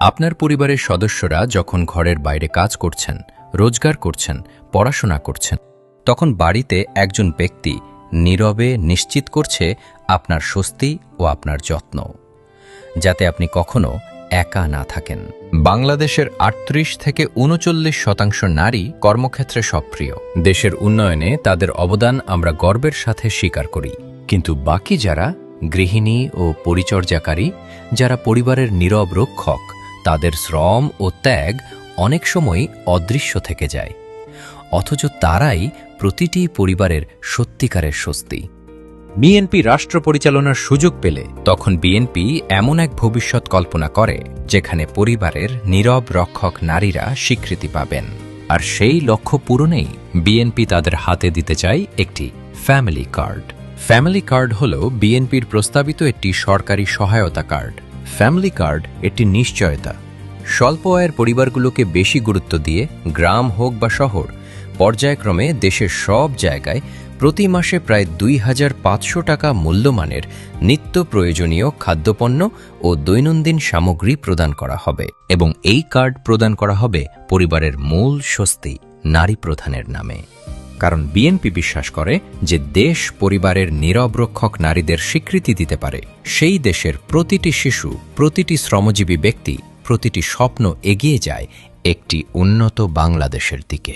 আপনার পরিবারের সদস্যরা যখন ঘরের বাইরে কাজ করছেন, রোজগার করছেন, পড়াশোনা করছেন, তখন বাড়িতে একজন ব্যক্তি নীরবে নিশ্চিত করছে আপনার স্বস্তি ও আপনার যত্ন, যাতে আপনি কখনো একা না থাকেন। বাংলাদেশের ৩৮ থেকে ৩৯% নারী কর্মক্ষেত্রে সক্রিয়। দেশের উন্নয়নে তাদের অবদান আমরা গর্বের সাথে স্বীকার করি। কিন্তু বাকি যারা গৃহিণী ও পরিচর্যাকারী, যারা পরিবারের নীরব রক্ষক, তাদের শ্রম ও ত্যাগ অনেক সময় অদৃশ্য থেকে যায়, অথচ তারাই প্রতিটি পরিবারের সত্যিকারের স্বস্তি। বিএনপি রাষ্ট্র পরিচালনার সুযোগ পেলে তখন বিএনপি এমন এক ভবিষ্যৎ কল্পনা করে যেখানে পরিবারের নীরব রক্ষক নারীরা স্বীকৃতি পাবেন। আর সেই লক্ষ্য পূরণেই বিএনপি তাদের হাতে দিতে চায় একটি ফ্যামিলি কার্ড। ফ্যামিলি কার্ড হল বিএনপির প্রস্তাবিত একটি সরকারি সহায়তা কার্ড। ফ্যামিলি কার্ড একটি নিশ্চয়তা। স্বল্প আয়ের পরিবারগুলোকে বেশি গুরুত্ব দিয়ে গ্রাম হোক বা শহর, পর্যায়ক্রমে দেশের সব জায়গায় প্রতি মাসে প্রায় ২৫০০ টাকা মূল্যমানের নিত্য প্রয়োজনীয় খাদ্যপণ্য ও দৈনন্দিন সামগ্রী প্রদান করা হবে। এবং এই কার্ড প্রদান করা হবে পরিবারের মূল স্বস্তি, নারী প্রধানের নামে। কারণ বিএনপি বিশ্বাস করে যে দেশ পরিবারের নীরব রক্ষক নারীদের স্বীকৃতি দিতে পারে, সেই দেশের প্রতিটি শিশু, প্রতিটি শ্রমজীবী ব্যক্তি, প্রতিটি স্বপ্ন এগিয়ে যায় একটি উন্নত বাংলাদেশের দিকে।